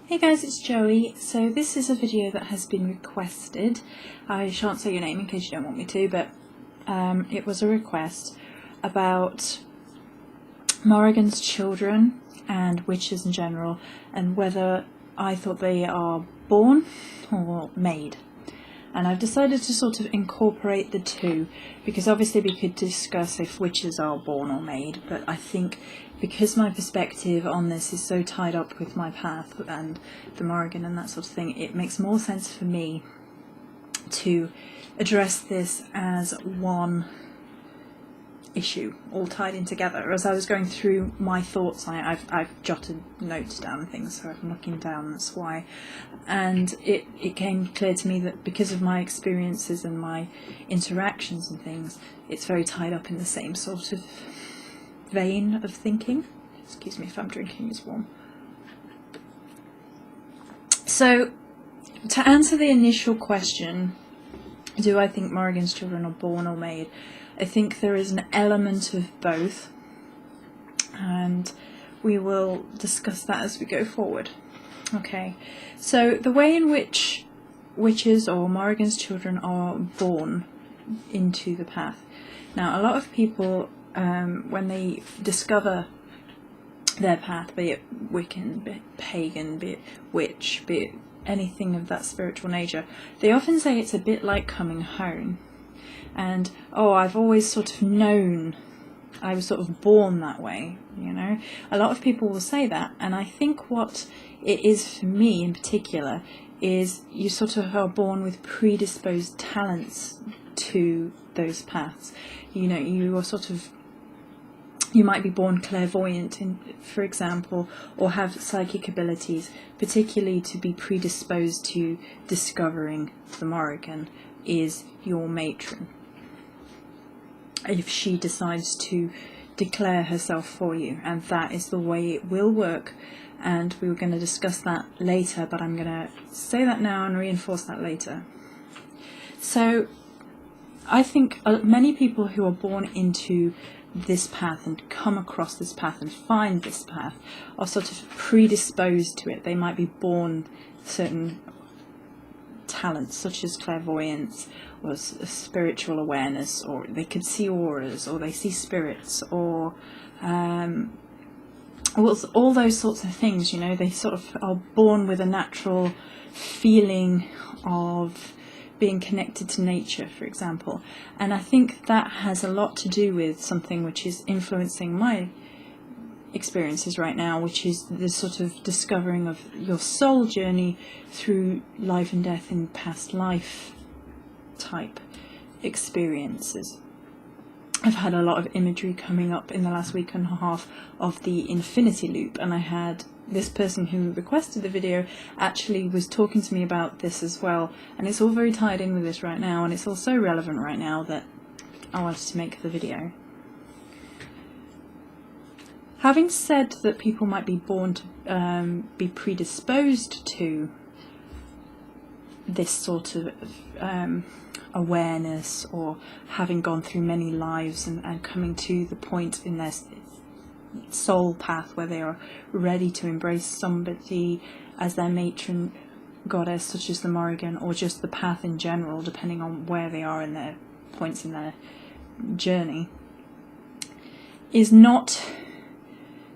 Hey guys, it's Joey. So this is a video that has been requested. I shan't say your name in case you don't want me to, but it was a request about Morrigan's children and witches in general, and whether I thought they are born or made. And I've decided to sort of incorporate the two, because obviously we could discuss if witches are born or made, but I think because my perspective on this is so tied up with my path and the Morrigan and that sort of thing, it makes more sense for me to address this as one issue, all tied in together. As I was going through my thoughts, I've jotted notes down and things, so I'm looking down, that's why. And it came clear to me that because of my experiences and my interactions and things, it's very tied up in the same sort of vein of thinking. Excuse me if I'm drinking, it's warm. So, to answer the initial question, do I think Morrigan's children are born or made? I think there is an element of both, and we will discuss that as we go forward. Okay, so the way in which witches or Morrigan's children are born into the path. Now, a lot of people, when they discover their path, be it Wiccan, be it pagan, be it witch, be it anything of that spiritual nature, they often say it's a bit like coming home. And, oh, I've always sort of known, I was sort of born that way, you know. A lot of people will say that, and I think what it is for me in particular is you sort of are born with predisposed talents to those paths. You know, you are sort of, you might be born clairvoyant, for example, or have psychic abilities, particularly to be predisposed to discovering the Morrigan is your matron, if she decides to declare herself for you, and that is the way it will work. And we were going to discuss that later, but I'm going to say that now and reinforce that later. So I think many people who are born into this path and come across this path and find this path are sort of predisposed to it. They might be born certain talents such as clairvoyance or spiritual awareness, or they could see auras, or they see spirits, or all those sorts of things, you know. They sort of are born with a natural feeling of being connected to nature, for example. And I think that has a lot to do with something which is influencing my experiences right now, which is the sort of discovering of your soul journey through life and death in past life type experiences. I've had a lot of imagery coming up in the last week and a half of the infinity loop, and I had this person who requested the video actually was talking to me about this as well, and it's all very tied in with this right now, and it's all so relevant right now that I wanted to make the video. Having said that people might be born to be predisposed to this sort of awareness, or having gone through many lives and coming to the point in their soul path where they are ready to embrace somebody as their matron goddess, such as the Morrigan, or just the path in general, depending on where they are in their points in their journey, is not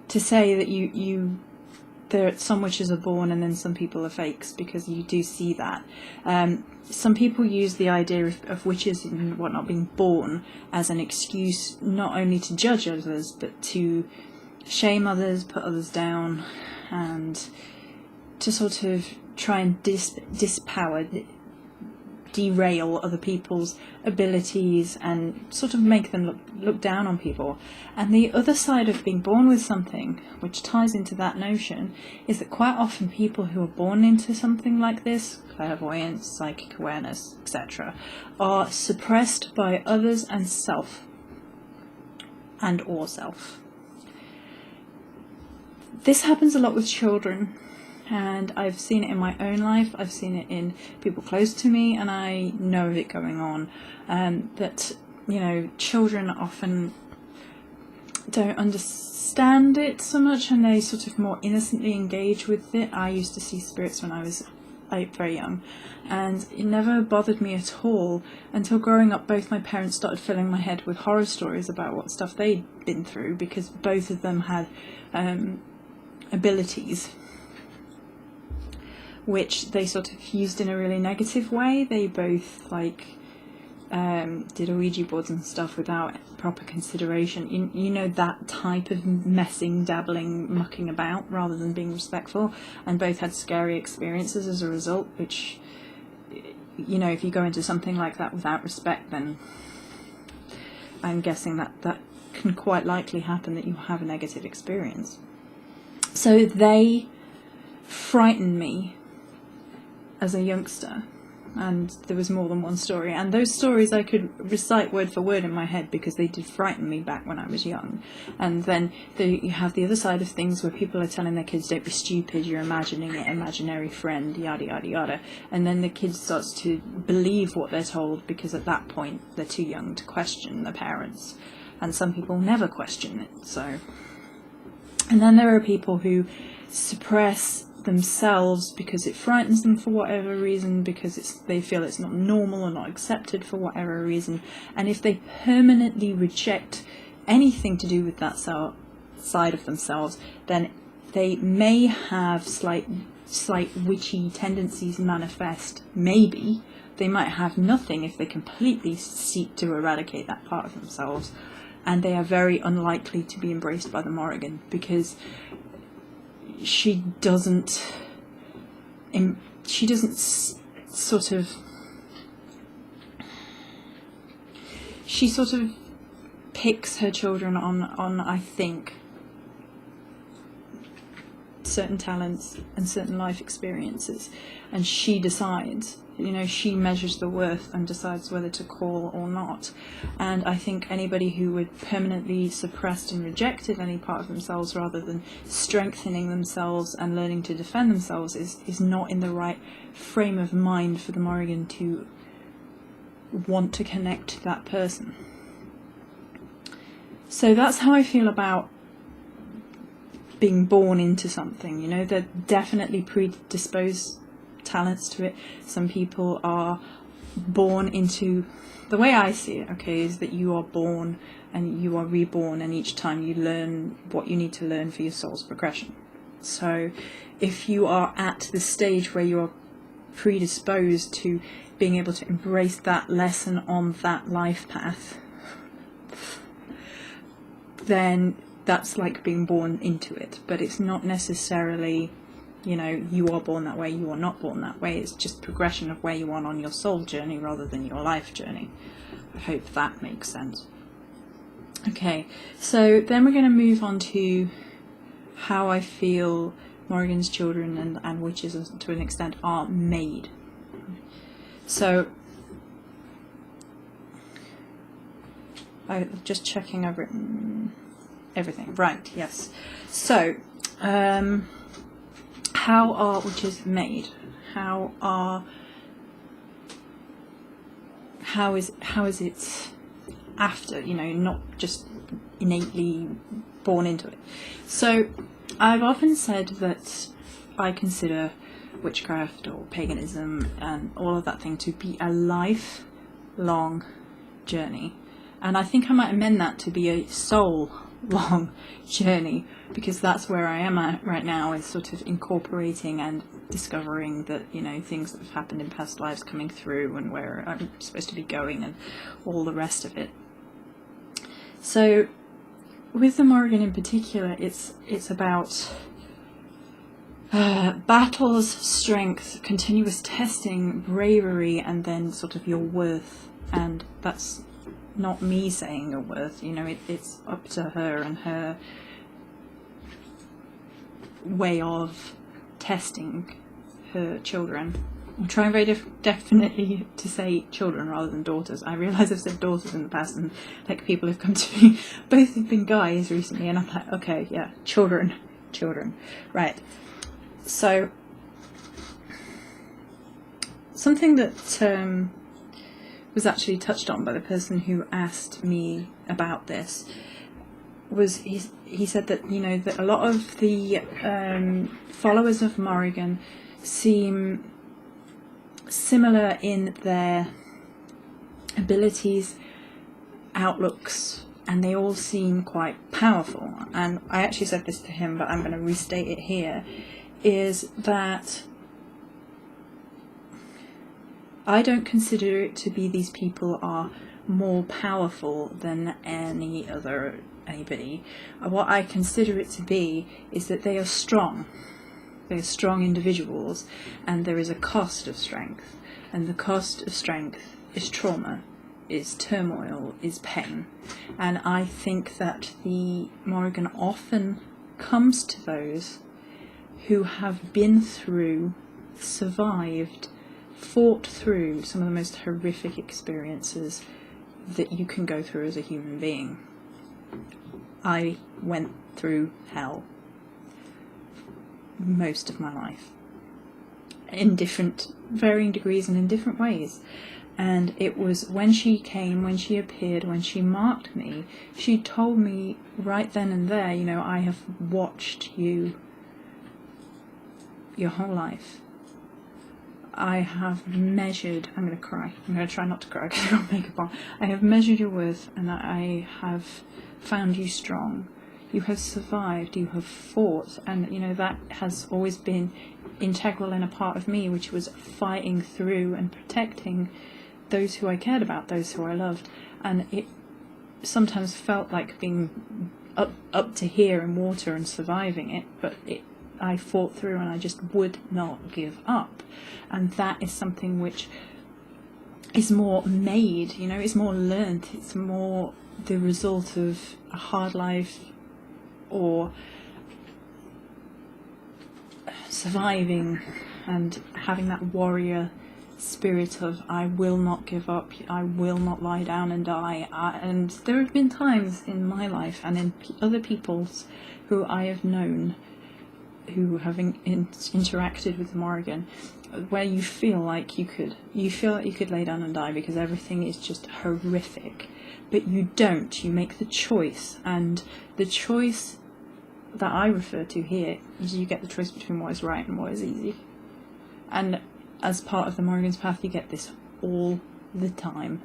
to say that there some witches are born and then some people are fakes, because you do see that. Some people use the idea of witches and whatnot being born as an excuse not only to judge others, but to shame others, put others down, and to sort of try and dispower, derail other people's abilities and sort of make them look down on people. And the other side of being born with something, which ties into that notion, is that quite often people who are born into something like this, clairvoyance, psychic awareness, etc., are suppressed by others and self, and or self. This happens a lot with children, and I've seen it in my own life, I've seen it in people close to me, and I know of it going on. That, you know, children often don't understand it so much, and they sort of more innocently engage with it. I used to see spirits when I was very young, and it never bothered me at all until growing up. Both my parents started filling my head with horror stories about what stuff they'd been through, because both of them had abilities which they sort of used in a really negative way. They both did Ouija boards and stuff without proper consideration. You know, that type of messing, dabbling, mucking about rather than being respectful, and both had scary experiences as a result, which, you know, if you go into something like that without respect, then I'm guessing that can quite likely happen, that you have a negative experience. So they frightened me as a youngster, and there was more than one story, and those stories I could recite word for word in my head because they did frighten me back when I was young. And then you have the other side of things where people are telling their kids, don't be stupid, you're imagining it, imaginary friend, yada yada yada, and then the kid starts to believe what they're told, because at that point they're too young to question the parents, and some people never question it. So, and then there are people who suppress themselves because it frightens them for whatever reason, because they feel it's not normal or not accepted for whatever reason, and if they permanently reject anything to do with that side of themselves, then they may have slight witchy tendencies manifest. Maybe they might have nothing if they completely seek to eradicate that part of themselves, and they are very unlikely to be embraced by the Morrigan, because she doesn't sort of picks her children on I think certain talents and certain life experiences, and she decides, you know, she measures the worth and decides whether to call or not. And I think anybody who would permanently suppressed and rejected any part of themselves rather than strengthening themselves and learning to defend themselves is not in the right frame of mind for the Morrigan to want to connect to that person. So that's how I feel about being born into something. You know, they're definitely predisposed talents to it. Some people are born into, the way I see it, okay, is that you are born and you are reborn, and each time you learn what you need to learn for your soul's progression. So if you are at the stage where you are predisposed to being able to embrace that lesson on that life path, then that's like being born into it. But it's not necessarily, you know, you are born that way, you are not born that way. It's just progression of where you are on your soul journey rather than your life journey. I hope that makes sense. Okay, so then we're going to move on to how I feel Morrigan's children and witches to an extent are made. So I'm just checking I've written everything. Right, yes. So, how are witches made? How is it after, you know, not just innately born into it? So I've often said that I consider witchcraft or paganism and all of that thing to be a lifelong journey, and I think I might amend that to be a soul-long journey, because that's where I am at right now, is sort of incorporating and discovering that, you know, things that have happened in past lives coming through and where I'm supposed to be going and all the rest of it. So with the Morrigan in particular, it's about battles, strength, continuous testing, bravery, and then sort of your worth. And that's not me saying your worth, you know, it's up to her and her way of testing her children. I'm trying very definitely to say children rather than daughters. I realise I've said daughters in the past, and like people have come to me, both have been guys recently, and I'm like, okay, yeah, children, right. So something that was actually touched on by the person who asked me about this was he said that, you know, that a lot of the followers of Morrigan seem similar in their abilities, outlooks, and they all seem quite powerful. And I actually said this to him, but I'm going to restate it here, is that I don't consider it to be these people are more powerful than anybody. What I consider it to be is that they are strong. They are strong individuals, and there is a cost of strength. And the cost of strength is trauma, is turmoil, is pain. And I think that the Morrigan often comes to those who have been through, survived, fought through some of the most horrific experiences that you can go through as a human being. I went through hell most of my life, in different varying degrees and in different ways. And it was when she came, when she appeared, when she marked me, she told me right then and there, you know, I have watched you your whole life. I have measured, I'm going to cry, I'm going to try not to cry because I've got makeup on. I have measured your worth, and I have found you strong. You have survived, you have fought, and you know, that has always been integral in a part of me, which was fighting through and protecting those who I cared about, those who I loved. And it sometimes felt like being up to here in water and surviving it, but I fought through, and I just would not give up. And that is something which is more made, you know, it's more learnt, it's more the result of a hard life or surviving and having that warrior spirit of I will not give up, I will not lie down and die. And there have been times in my life and in other people's who I have known who have interacted with Morrigan, where you feel like you could lay down and die because everything is just horrific, but you don't. You make the choice, and the choice that I refer to here is you get the choice between what is right and what is easy. And as part of the Morrigan's path, you get this all the time.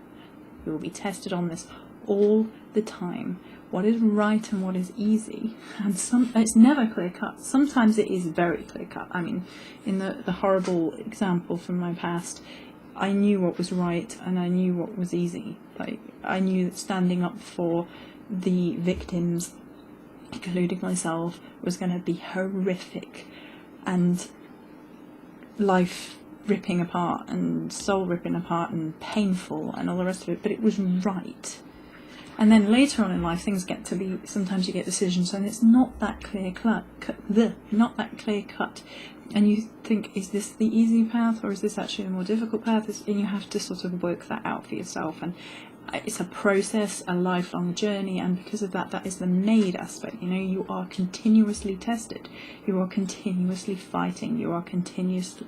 You will be tested on this all the time. What is right and what is easy, and it's never clear cut. Sometimes it is very clear cut. I mean, in the horrible example from my past, I knew what was right and I knew what was easy. Like, I knew that standing up for the victims, including myself, was going to be horrific and life ripping apart and soul ripping apart and painful and all the rest of it, but it was right. And then later on in life, things get to be, sometimes you get decisions and it's not that clear cut, and you think, is this the easy path or is this actually a more difficult path? And you have to sort of work that out for yourself, and it's a process, a lifelong journey, and because of that, that is the made aspect. You know, you are continuously tested, you are continuously fighting, you are continuously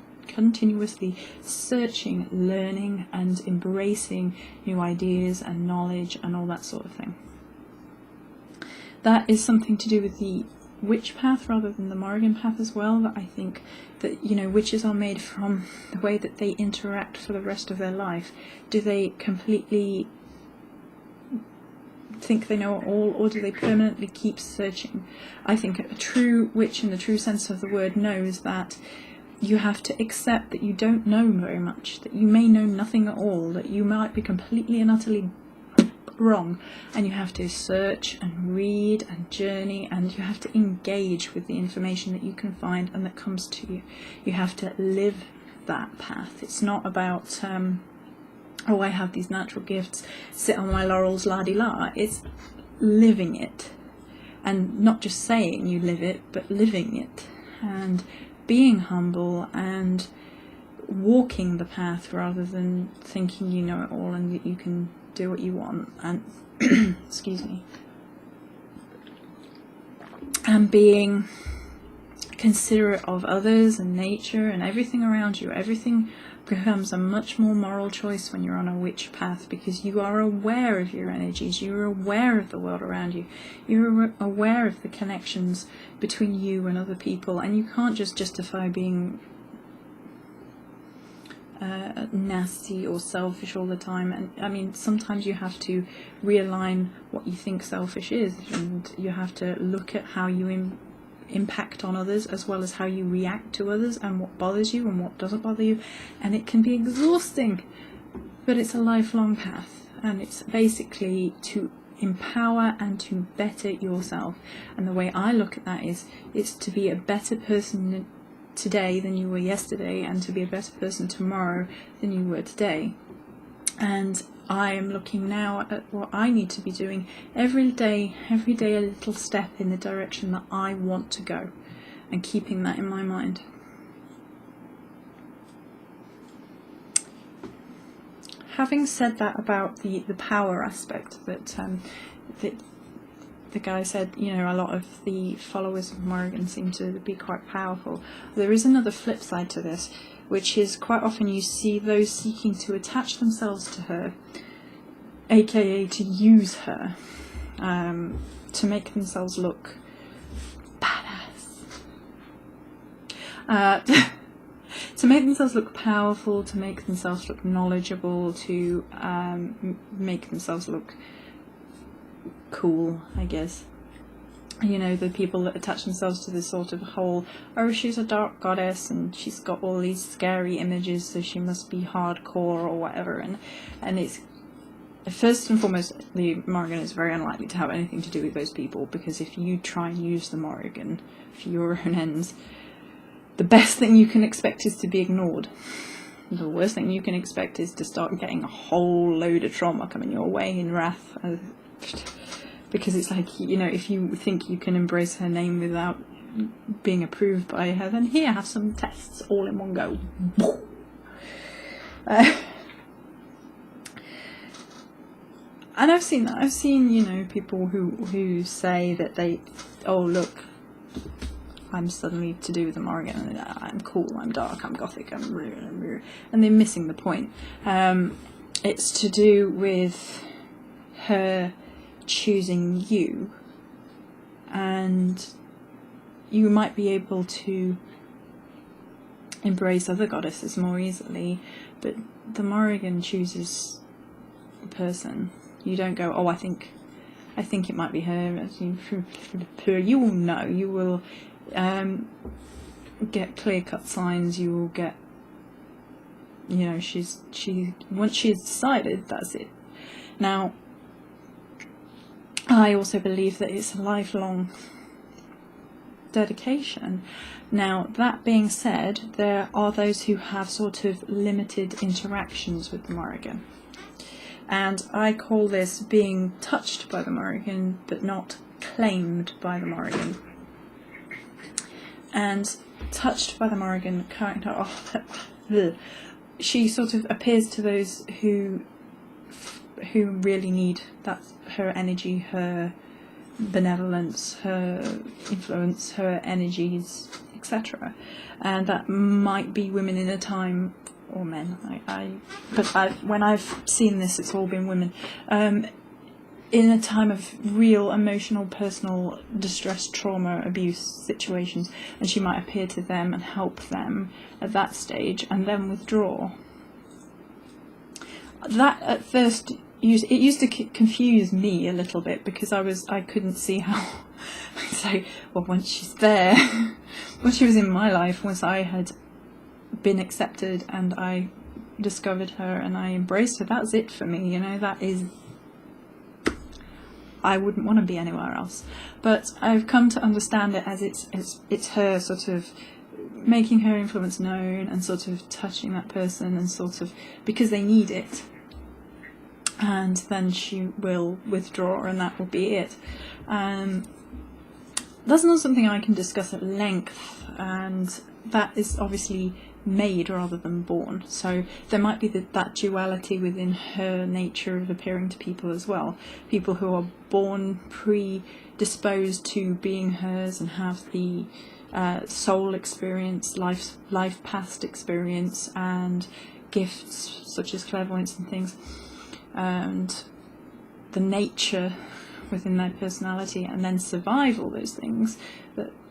searching, learning and embracing new ideas and knowledge and all that sort of thing. That is something to do with the witch path rather than the Morrigan path as well. That I think that, you know, witches are made from the way that they interact for the rest of their life. Do they completely think they know it all, or do they permanently keep searching? I think a true witch in the true sense of the word knows that you have to accept that you don't know very much, that you may know nothing at all, that you might be completely and utterly wrong, and you have to search and read and journey, and you have to engage with the information that you can find and that comes to you. You have to live that path. It's not about oh, I have these natural gifts, sit on my laurels, la-di-la. It's living it, and not just saying you live it, but living it, and being humble and walking the path rather than thinking you know it all and that you can do what you want, and excuse me, and being considerate of others and nature and everything around you. Everything becomes a much more moral choice when you're on a witch path, because you are aware of your energies, you're aware of the world around you, you're aware of the connections between you and other people, and you can't just justify being nasty or selfish all the time. And I mean, sometimes you have to realign what you think selfish is, and you have to look at how you impact on others as well as how you react to others, and what bothers you and what doesn't bother you. And it can be exhausting, but it's a lifelong path, and it's basically to empower and to better yourself. And the way I look at that is, it's to be a better person today than you were yesterday, and to be a better person tomorrow than you were today. And I am looking now at what I need to be doing every day a little step in the direction that I want to go, and keeping that in my mind. Having said that about the power aspect, that the guy said, you know, a lot of the followers of Morrigan seem to be quite powerful. There is another flip side to this, which is quite often you see those seeking to attach themselves to her, aka to use her, to make themselves look badass, to make themselves look powerful, to make themselves look knowledgeable, to make themselves look cool, I guess. You know, the people that attach themselves to this sort of whole, oh, she's a dark goddess and she's got all these scary images, so she must be hardcore or whatever. And it's, first and foremost, the Morrigan is very unlikely to have anything to do with those people, because if you try and use the Morrigan for your own ends, the best thing you can expect is to be ignored. The worst thing you can expect is to start getting a whole load of trauma coming your way in wrath. Because it's like, you know, if you think you can embrace her name without being approved by her, then here, have some tests all in one go. And I've seen that. I've seen, you know, people who say that they, oh look, I'm suddenly to do with the Morrigan, and I'm cool, I'm dark, I'm gothic, I'm and they're missing the point. It's to do with her choosing you, and you might be able to embrace other goddesses more easily, but the Morrigan chooses the person. You don't go, oh, I think it might be her. You will know. You will get clear-cut signs. You will get, you know, she once she's decided, that's it. Now, I also believe that it's a lifelong dedication. Now, that being said, there are those who have sort of limited interactions with the Morrigan. And I call this being touched by the Morrigan, but not claimed by the Morrigan. And touched by the Morrigan character, she sort of appears to those who really need that, her energy, her benevolence, her influence, her energies, etc. And that might be women in a time, or men. When I've seen this, it's all been women. In a time of real emotional, personal distress, trauma, abuse situations, and she might appear to them and help them at that stage, and then withdraw. That at first it used to confuse me a little bit, because I couldn't see how. So, well, once she's there, once she was in my life, once I had been accepted and I discovered her and I embraced her, that's it for me. You know, that is. I wouldn't want to be anywhere else. But I've come to understand it as it's her sort of making her influence known and sort of touching that person, and sort of because they need it. And then she will withdraw, and that will be it. That's not something I can discuss at length, and that is obviously made rather than born. So there might be that duality within her nature of appearing to people as well. People who are born predisposed to being hers and have the soul experience, life past experience, and gifts such as clairvoyance and things, and the nature within their personality, and then survive all those things,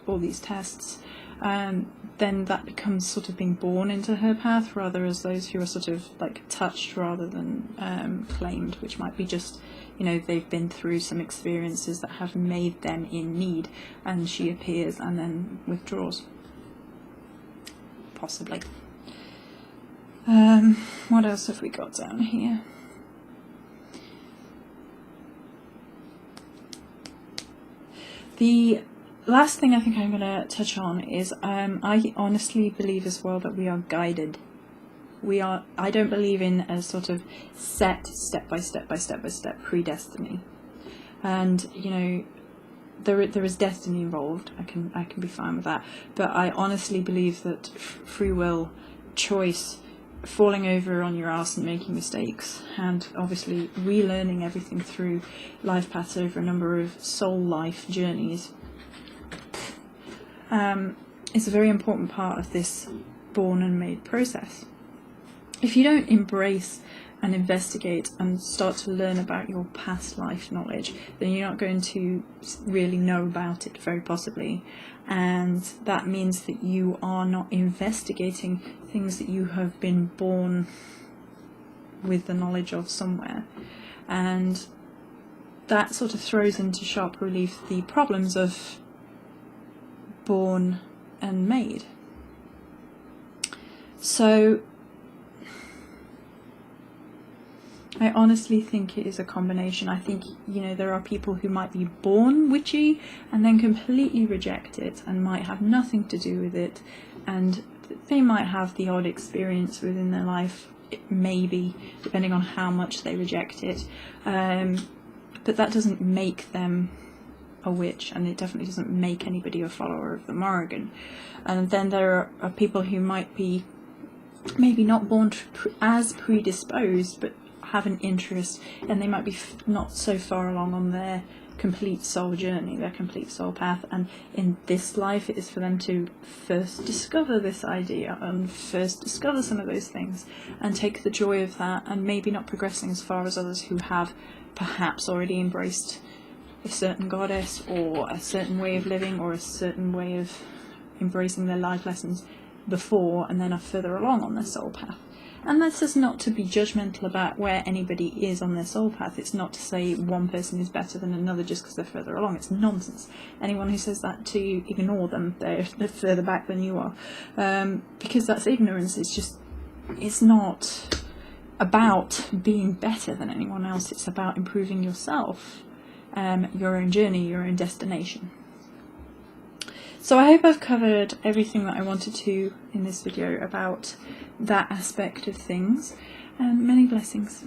all these tests, then that becomes sort of being born into her path, rather as those who are sort of like touched rather than claimed, which might be just, they've been through some experiences that have made them in need, and she appears and then withdraws. Possibly. What else have we got down here? The last thing I think I'm going to touch on is I honestly believe as well that we are guided. I don't believe in a sort of set step by step predestiny, and there is destiny involved. I can be fine with that, but I honestly believe that free will, choice, falling over on your ass and making mistakes, and obviously relearning everything through life paths over a number of soul life journeys, is a very important part of this born and made process. If you don't embrace and investigate and start to learn about your past life knowledge, then you're not going to really know about it, very possibly, and that means that you are not investigating things that you have been born with the knowledge of somewhere, and that sort of throws into sharp relief the problems of born and made. So I honestly think it is a combination. I think, there are people who might be born witchy and then completely reject it and might have nothing to do with it, and they might have the odd experience within their life, maybe, depending on how much they reject it, but that doesn't make them a witch, and it definitely doesn't make anybody a follower of the Morrigan. And then there are people who might be maybe not born as predisposed, but have an interest, and they might be not so far along on their complete soul journey, their complete soul path, and in this life it is for them to first discover this idea and first discover some of those things and take the joy of that, and maybe not progressing as far as others who have perhaps already embraced a certain goddess or a certain way of living or a certain way of embracing their life lessons before, and then are further along on their soul path. And that's just not to be judgmental about where anybody is on their soul path. It's not to say one person is better than another just because they're further along. It's nonsense. Anyone who says that to you, ignore them. They're further back than you are. Because that's ignorance. It's not about being better than anyone else. It's about improving yourself, your own journey, your own destination. So I hope I've covered everything that I wanted to in this video about that aspect of things, and many blessings.